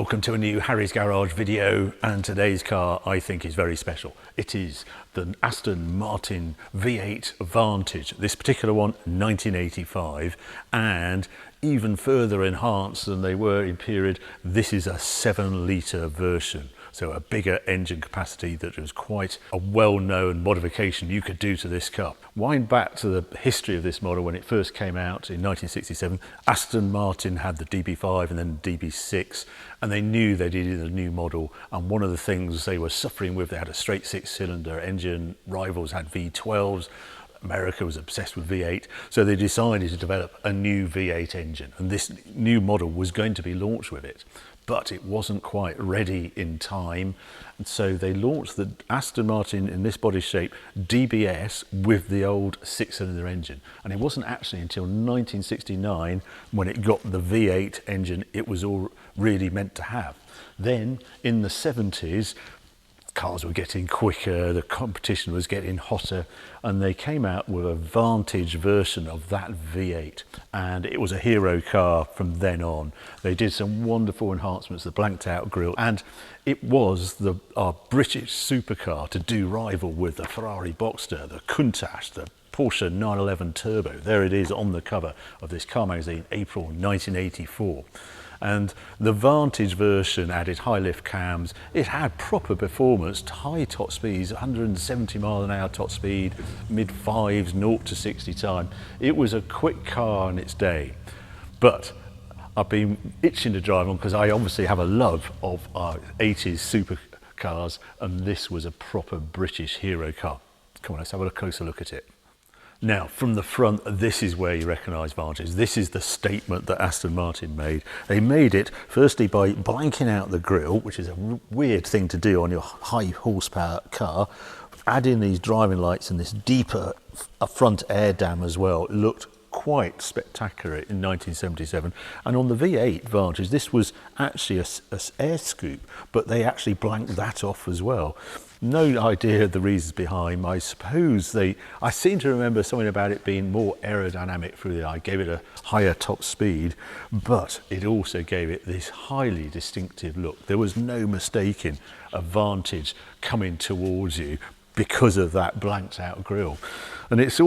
Welcome to a new Harry's Garage video, and today's car I think is very special. It is the Aston Martin V8 Vantage, this particular one 1985, and even further enhanced than they were in period, this is a 7-litre version. So a bigger engine capacity that was quite a well-known modification you could do to this car. Wind back to the history of this model when it first came out in 1967. Aston Martin had the DB5 and then the DB6, and they knew they needed a new model. And one of the things they were suffering with, they had a straight 6-cylinder engine, rivals had V12s, America was obsessed with V8, so they decided to develop a new V8 engine, and this new model was going to be launched with it, but it wasn't quite ready in time, and so they launched the Aston Martin in this body shape DBS with the old 6-cylinder engine. And it wasn't actually until 1969 when it got the V8 engine it was all really meant to have. Then in the 70s, cars were getting quicker, the competition was getting hotter, and they came out with a Vantage version of that V8, and it was a hero car from then on. They did some wonderful enhancements, the blanked out grille, and it was our British supercar to do rival with the Ferrari Boxster, the Countach, the Porsche 911 Turbo. There it is on the cover of this car magazine, April 1984. And the Vantage version added high lift cams. It had proper performance, high top speeds, 170 mile an hour top speed, mid 5s, 0 to 60 time. It was a quick car in its day, but I've been itching to drive on because I obviously have a love of our 80s supercars, and this was a proper British hero car. Come on, let's have a closer look at it. Now, from the front, this is where you recognise Vantage. This is the statement that Aston Martin made. They made it, firstly, by blanking out the grille, which is a weird thing to do on your high horsepower car, adding these driving lights and this deeper front air dam as well. It looked quite spectacular in 1977. And on the V8 Vantage, this was actually a air scoop, but they actually blanked that off as well. No idea of the reasons behind. I suppose I seem to remember something about it being more aerodynamic through the eye, gave it a higher top speed, but it also gave it this highly distinctive look. There was no mistaking a Vantage coming towards you because of that blanked out grille. And it's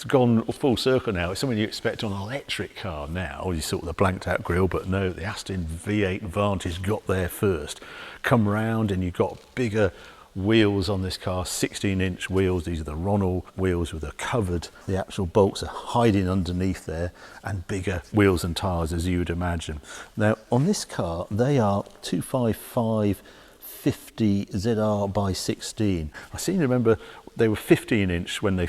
gone full circle now. It's something you expect on an electric car now, you sort of the blanked out grille, but no, the Aston V8 Vantage got there first. Come round and you've got bigger wheels on this car, 16-inch wheels. These are the Ronald wheels with the actual bolts are hiding underneath there, and bigger wheels and tyres as you would imagine. Now on this car, they are 255 50 ZR by 16. I seem to remember they were 15-inch when the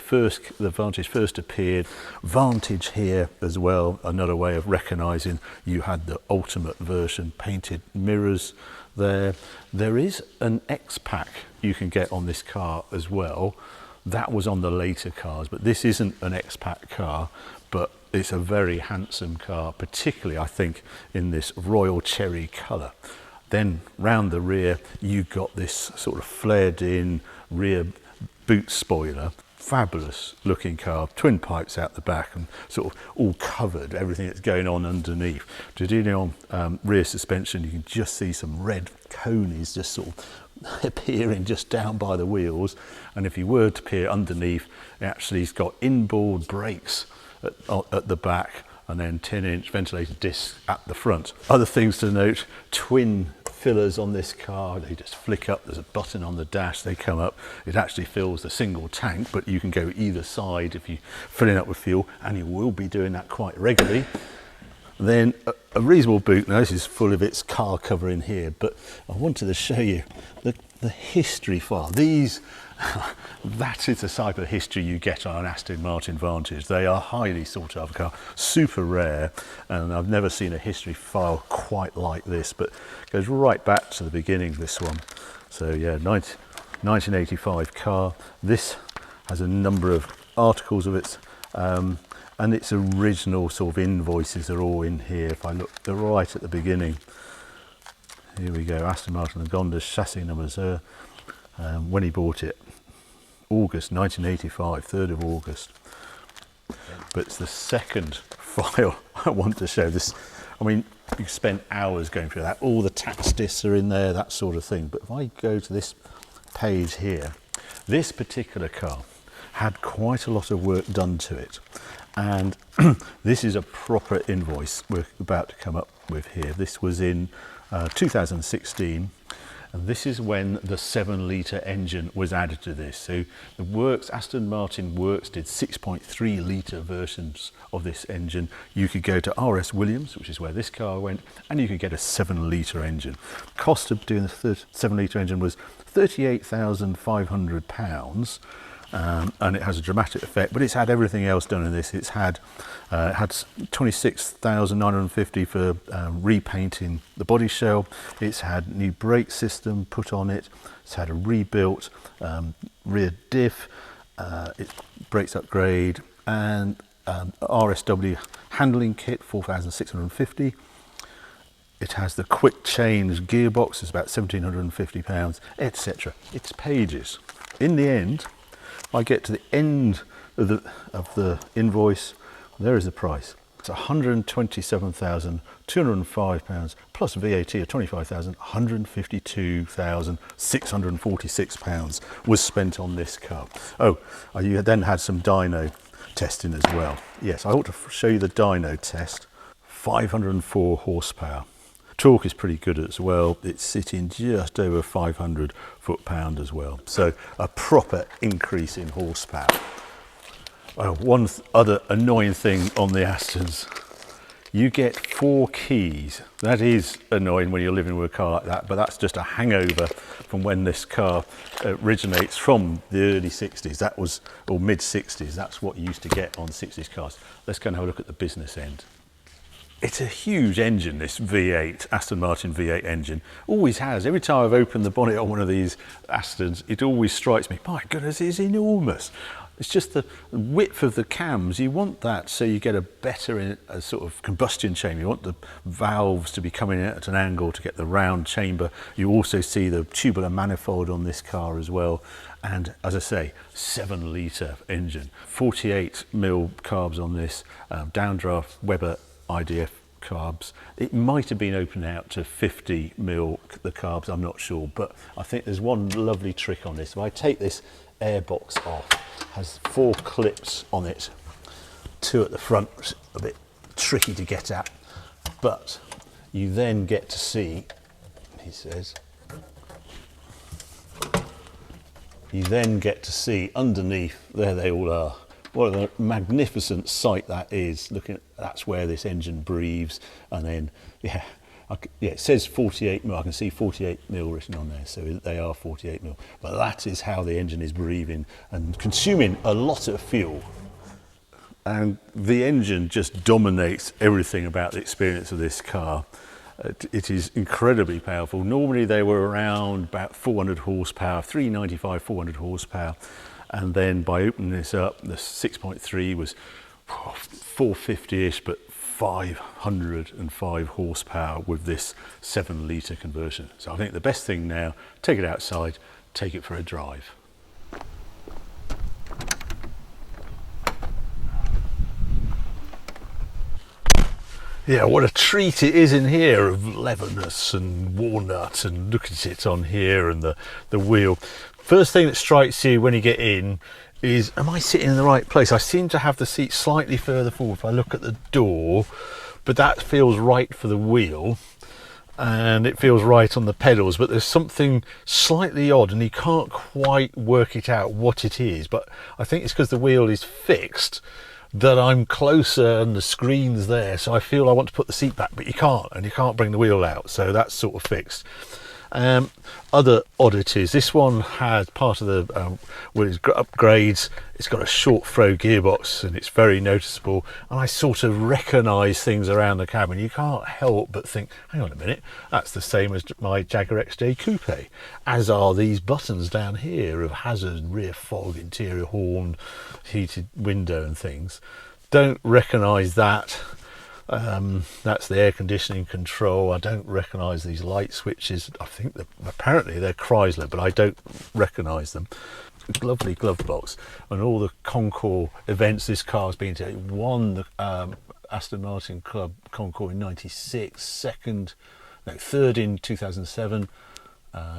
Vantage first appeared. Vantage here as well, another way of recognising you had the ultimate version, painted mirrors there. There is an X-Pack you can get on this car as well. That was on the later cars, but this isn't an X-Pack car, but it's a very handsome car, particularly I think in this royal cherry colour. Then round the rear, you've got this sort of flared in rear boot spoiler. Fabulous looking car, twin pipes out the back and sort of all covered, everything that's going on underneath. Traditional rear suspension, you can just see some red conies just sort of appearing just down by the wheels. And if you were to peer underneath, it actually has got inboard brakes at the back, and then 10-inch ventilated discs at the front. Other things to note, twin fillers on this car, they just flick up, there's a button on the dash, they come up, it actually fills the single tank, but you can go either side if you're filling up with fuel, and you will be doing that quite regularly. Then a reasonable boot. Now this is full of its car cover in here, but I wanted to show you the history file. That is the type of history you get on an Aston Martin Vantage. They are highly sought after car, super rare, and I've never seen a history file quite like this, but it goes right back to the beginning, this one. So yeah, 1985 car. This has a number of articles of its, and its original sort of invoices are all in here. If I look, they're right at the beginning. Here we go, Aston Martin Gonda, chassis numbers there. When he bought it, August 1985, 3rd of August. But it's the second file I want to show. This I mean, you spend hours going through that. All the tax discs are in there, that sort of thing. But if I go to this page here, this particular car had quite a lot of work done to it. And this is a proper invoice we're about to come up with here. This was in 2016. And this is when the 7-litre engine was added to this. So the Works, Aston Martin Works did 6.3-litre versions of this engine. You could go to RS Williams, which is where this car went, and you could get a 7-litre engine. Cost of doing the 7-litre engine was £38,500. And it has a dramatic effect, but it's had everything else done in this. It's had £26,950 for repainting the body shell. It's had new brake system put on it. It's had a rebuilt rear diff, its brakes upgrade, and RSW handling kit, £4,650. It has the quick change gearbox, it's about £1,750, etc. It's pages. In the end, I get to the end of the invoice, there is the price. It's £127,205 plus VAT of £25,000, £152,646 was spent on this car. Oh, you then had some dyno testing as well. Yes, I ought to show you the dyno test. 504 horsepower. Torque is pretty good as well. It's sitting just over 500 foot-pound as well. So a proper increase in horsepower. One other annoying thing on the Astons, you get 4 keys. That is annoying when you're living with a car like that, but that's just a hangover from when this car originates from the early 60s. That was, or mid 60s. That's what you used to get on 60s cars. Let's go and have a look at the business end. It's a huge engine, this V8, Aston Martin V8 engine. Always has. Every time I've opened the bonnet on one of these Astons, it always strikes me, my goodness, it's enormous. It's just the width of the cams. You want that so you get a better sort of combustion chamber. You want the valves to be coming in at an angle to get the round chamber. You also see the tubular manifold on this car as well. And as I say, 7-litre engine, 48mm carbs on this, downdraft Weber IDF carbs. It might have been opened out to 50mm the carbs, I'm not sure, but I think there's one lovely trick on this. If I take this air box off, it has 4 clips on it, 2 at the front, a bit tricky to get at, but you then get to see, he says, you then get to see underneath, there they all are. What a magnificent sight that is. Looking at, that's where this engine breathes, and then yeah, it says 48mm. I can see 48mm written on there, so they are 48mm. But that is how the engine is breathing and consuming a lot of fuel. And the engine just dominates everything about the experience of this car. It is incredibly powerful. Normally they were around about 400 horsepower, 395, 400 horsepower. And then by opening this up, the 6.3 was 450-ish, but 505 horsepower with this 7-litre conversion. So I think the best thing now, take it outside, take it for a drive. Yeah, what a treat it is in here of leatherness and walnut, and look at it on here and the wheel. First thing that strikes you when you get in is, am I sitting in the right place? I seem to have the seat slightly further forward if I look at the door, but that feels right for the wheel and it feels right on the pedals, but there's something slightly odd and you can't quite work it out what it is, but I think it's because the wheel is fixed that I'm closer and the screen's there, so I feel I want to put the seat back, but you can't, and you can't bring the wheel out, so that's sort of fixed. Other oddities, this one has part of the with its upgrades, it's got a short throw gearbox and it's very noticeable, and I sort of recognise things around the cabin. You can't help but think, hang on a minute, that's the same as my Jaguar XJ Coupe, as are these buttons down here of hazard, rear fog, interior horn, heated window and things. Don't recognise that. That's the air conditioning control. I don't recognise these light switches. I think that apparently they're Chrysler, but I don't recognise them. Lovely glove box, and all the Concours events this car's been to. It won the Aston Martin Club Concours in '96, third in 2007,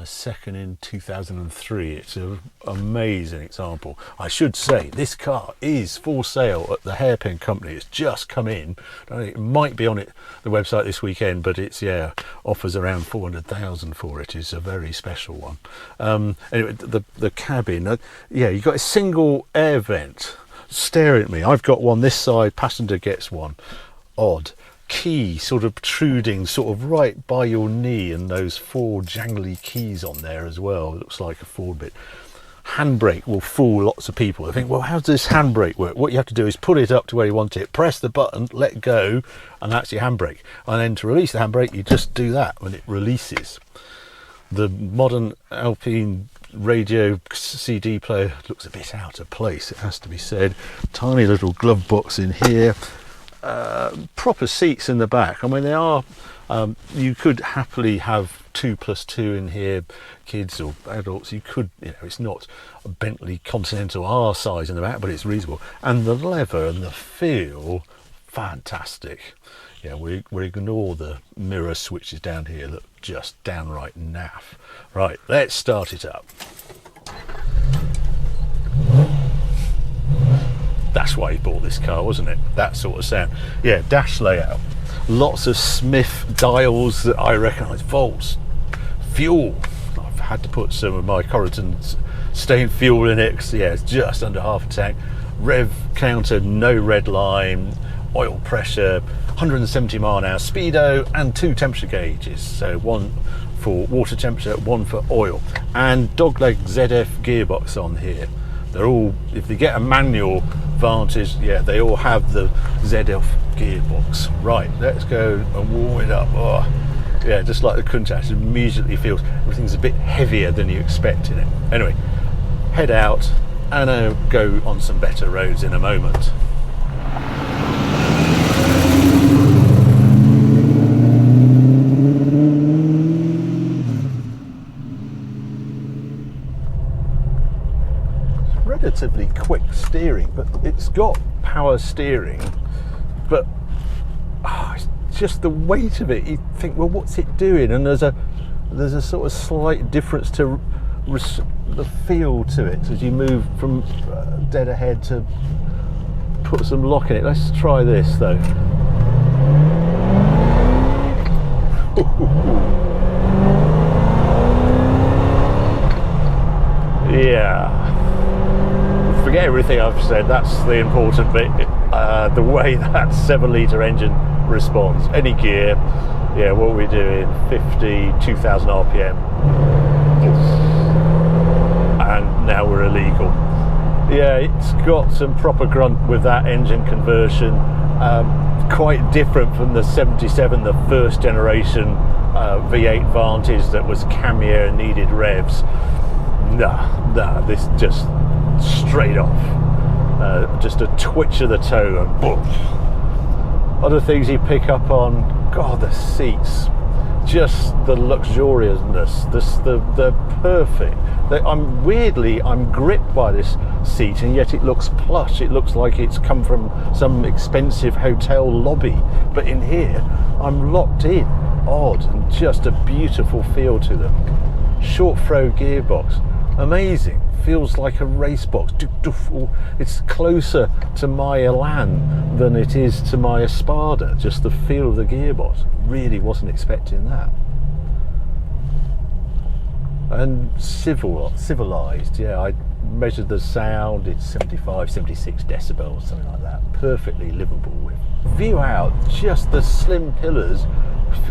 second in 2003. It's an amazing example. I should say this car is for sale at the Hairpin Company. It's just come in. It might be on the website this weekend, but it's offers around 400,000 for it. It's a very special one. Anyway, the cabin, you've got a single air vent. Staring at me, I've got one this side, passenger gets one. Odd. Key sort of protruding sort of right by your knee, and those 4 jangly keys on there as well. It looks like a Ford bit. Handbrake will fool lots of people. They think, well, how does this handbrake work? What you have to do is put it up to where you want it, press the button, let go, and that's your handbrake. And then to release the handbrake, you just do that when it releases. The modern Alpine radio CD player looks a bit out of place, it has to be said. Tiny little glove box in here. Proper seats in the back. I mean, they are you could happily have 2+2 in here, kids or adults. You could, it's not a Bentley Continental R size in the back, but it's reasonable. And the leather and the feel, fantastic. We ignore the mirror switches down here that just downright naff. Right, let's start it up. That's why he bought this car, wasn't it? That sort of sound. Dash layout. Lots of Smith dials that I recognise. Volts. Fuel. I've had to put some of my Corrigan stained fuel in it because, it's just under half a tank. Rev counter, no red line. Oil pressure, 170 mile an hour speedo, and 2 temperature gauges. So one for water temperature, one for oil. And dogleg ZF gearbox on here. They're all, if they get a manual Vantage, they all have the ZF gearbox. Right, let's go and warm it up. Just like the Countach, it immediately feels everything's a bit heavier than you expect in it. Anyway, head out and I'll go on some better roads in a moment. Relatively quick steering, but it's got power steering, but it's just the weight of it. You think, well, what's it doing? And there's a sort of slight difference to the feel to it as you move from dead ahead to put some lock in it. Let's try this though. Forget everything I've said, that's the important bit. The way that 7-litre engine responds. Any gear, what we're doing, 52,000 RPM. And now we're illegal. It's got some proper grunt with that engine conversion. Quite different from the 77, the first generation V8 Vantage that was camier and needed revs. Nah, this just straight off, just a twitch of the toe and boom. Other things you pick up on, God, the seats, just the luxuriousness, the perfect. I'm gripped by this seat, and yet it looks plush. It looks like it's come from some expensive hotel lobby, but in here I'm locked in. Odd, and just a beautiful feel to them. Short throw gearbox, amazing. Feels like a race box. It's closer to my Elan than it is to my Espada. Just the feel of the gearbox. Really wasn't expecting that. And civilized. I measured the sound. It's 75, 76 decibels, something like that. Perfectly livable with. View out, just the slim pillars.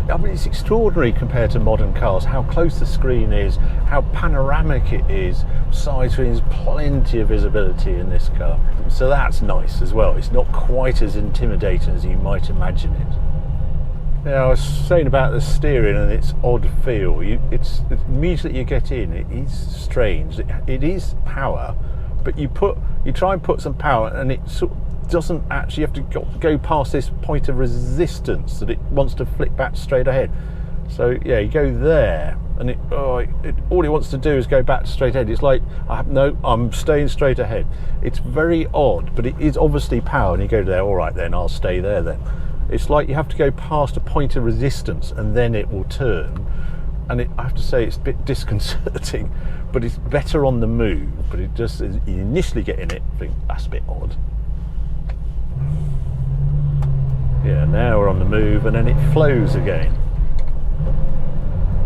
I mean, it's extraordinary compared to modern cars, how close the screen is, how panoramic it is. Side screens, plenty of visibility in this car. So that's nice as well. It's not quite as intimidating as you might imagine it. I was saying about the steering and its odd feel. It's immediately you get in, it is strange. It is power, but you try and put some power, and it sort of doesn't actually have to go past this point of resistance that it wants to flick back straight ahead. So yeah, you go there, and all it wants to do is go back to straight ahead. It's like, no, I'm staying straight ahead. It's very odd, but it is obviously power, and you go there, all right then, I'll stay there then. It's like you have to go past a point of resistance and then it will turn, and I have to say it's a bit disconcerting, but it's better on the move. But it just, you initially get in it, think that's a bit odd. Yeah, now we're on the move, and then it flows again.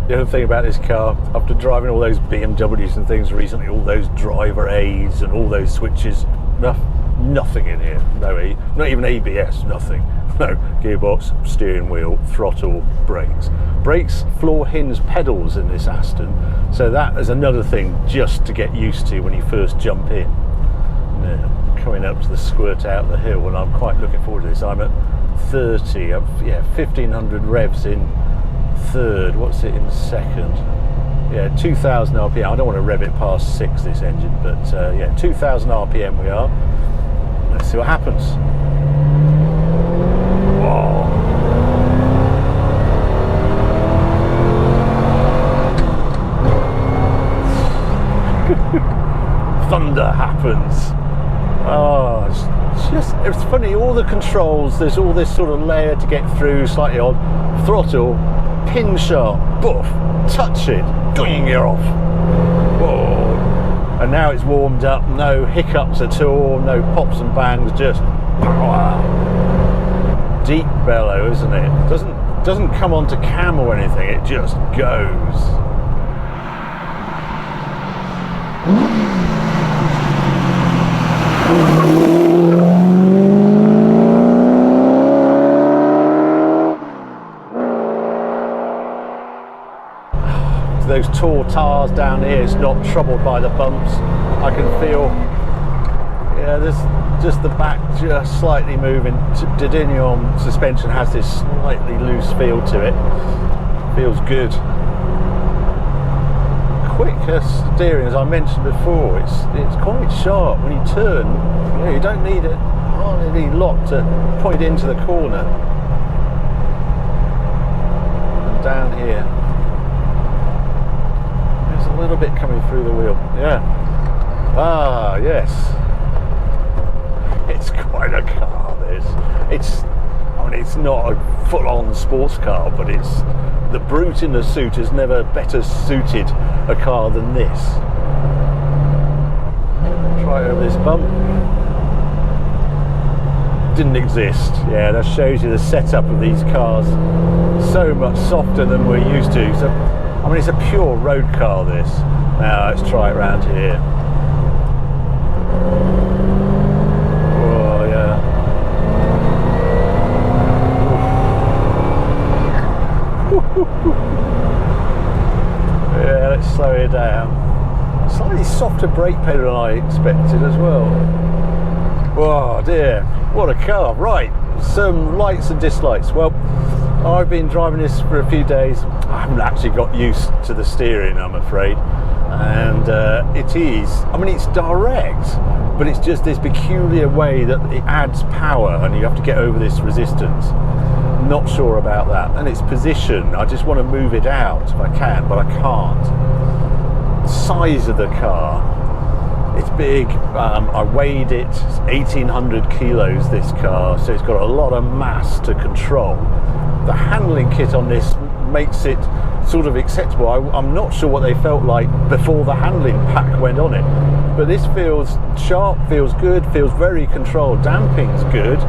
The other thing about this car, after driving all those BMWs and things recently, all those driver aids and all those switches, nothing in here. No, not even ABS, nothing. No, gearbox, steering wheel, throttle, brakes. Brakes, floor hinge pedals in this Aston. So that is another thing just to get used to when you first jump in. Now, coming up to the squirt out the hill, and I'm quite looking forward to this. I'm at 30, yeah, 1500 revs in third. What's it in second? Yeah, 2000 RPM. I don't want to rev it past 6, this engine, but yeah, 2000 RPM we are. Let's see what happens. Whoa. Thunder happens. Oh, it's funny, all the controls, there's all this sort of layer to get through, slightly odd. Throttle, pin sharp, boof, touch it, doing, you're off. Whoa. And now it's warmed up, no hiccups at all, no pops and bangs, just deep bellow, isn't it? Doesn't come onto cam or anything, it just goes. Those tall tires down here, it's not troubled by the bumps. I can feel, yeah, there's just the back just slightly moving. Didinium suspension has this slightly loose feel to it. Feels good. Quicker steering, as I mentioned before, it's quite sharp. When you turn, you don't need it hardly lock to point into the corner. And down here, a little bit coming through the wheel. Yeah. Ah, yes. It's quite a car, this. I mean, it's not a full-on sports car, but it's the brute in the suit has never better suited a car than this. Try over this bump. Didn't exist. Yeah, that shows you the setup of these cars. So much softer than we're used to. So, I mean, it's a pure road car, this. Now, let's try it around here. Oh, yeah. Yeah, let's slow it down. Slightly softer brake pedal than I expected as well. Oh, dear. What a car. Right, some likes and dislikes. Well, I've been driving this for a few days. I haven't actually got used to the steering, I'm afraid. And it is, I mean, it's direct, but it's just this peculiar way that it adds power and you have to get over this resistance. Not sure about that. And its position, I just want to move it out if I can, but I can't. The size of the car, it's big. I weighed it, it's 1800 kilos, this car, so it's got a lot of mass to control. The handling kit on this makes it sort of acceptable. I'm not sure what they felt like before the handling pack went on it, but this feels sharp, feels good, feels very controlled. Damping's good.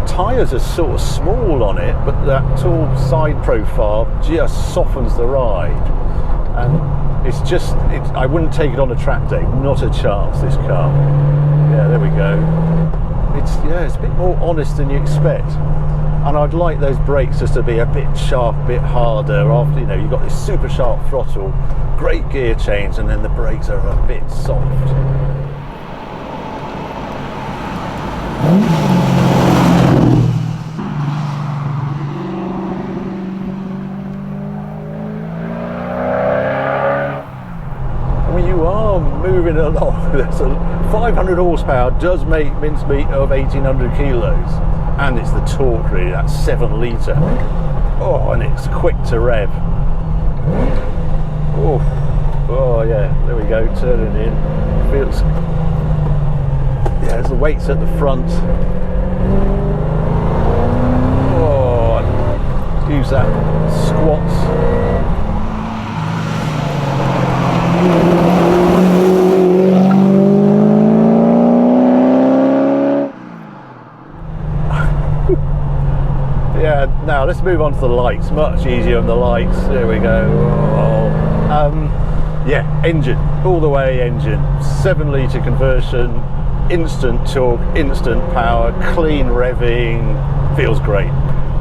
Tyres are sort of small on it, but that tall side profile just softens the ride. And it's just, I wouldn't take it on a track day, not a chance, this car. Yeah, there we go. It's a bit more honest than you expect. And I'd like those brakes just to be a bit sharp, a bit harder. After, you've got this super sharp throttle, great gear change, and then the brakes are a bit soft. I mean, you are moving along. There's 500 horsepower does make mincemeat of 1800 kilos. And it's the torque, really, that's 7 litre. Oh, and it's quick to rev. Oh yeah, there we go, turning in. Feels, yeah, there's the weights at the front. Oh, use that squats. Yeah, now let's move on to the lights. Much easier on the lights. There we go. Yeah, engine, all the way engine. 7-litre conversion, instant torque, instant power, clean revving, feels great.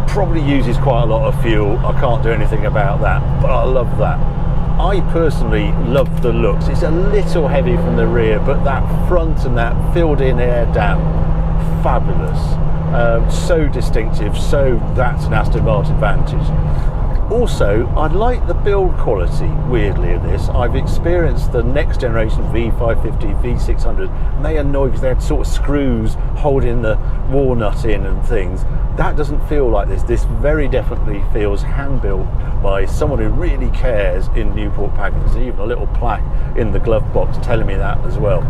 Probably uses quite a lot of fuel. I can't do anything about that, but I love that. I personally love the looks. It's a little heavy from the rear, but that front and that filled in air dam, fabulous. So distinctive, so that's an Aston Martin Vantage. Also, I like the build quality, weirdly, of this. I've experienced the next generation V550, V600, and they annoy because they had sort of screws holding the walnut in and things. That doesn't feel like this. This very definitely feels hand-built by someone who really cares in Newport Package. There's even a little plaque in the glove box telling me that as well.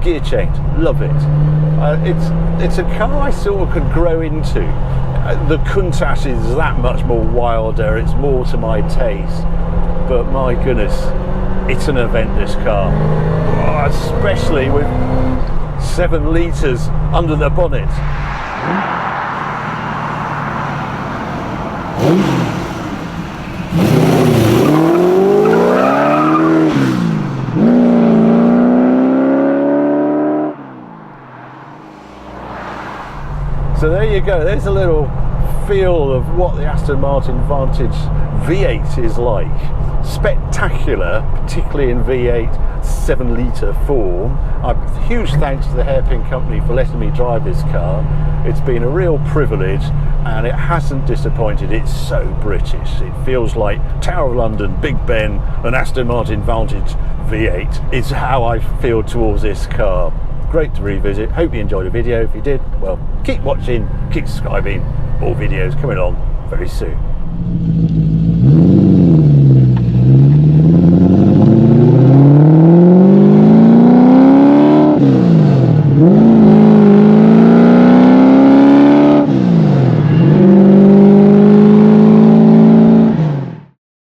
Gear change, love it. It's a car I sort of could grow into. The Countach is that much more wilder, it's more to my taste, but my goodness, it's an event, this car. Oh, especially with 7 litres under the bonnet. So there you go, there's a little feel of what the Aston Martin Vantage V8 is like. Spectacular, particularly in V8 7-litre form. Huge thanks to the hairpin company for letting me drive this car. It's been a real privilege and it hasn't disappointed. It's so British. It feels like Tower of London, Big Ben and Aston Martin Vantage V8 is how I feel towards this car. Great to revisit. Hope you enjoyed the video. If you did, well, keep watching, keep subscribing. More videos coming on very soon.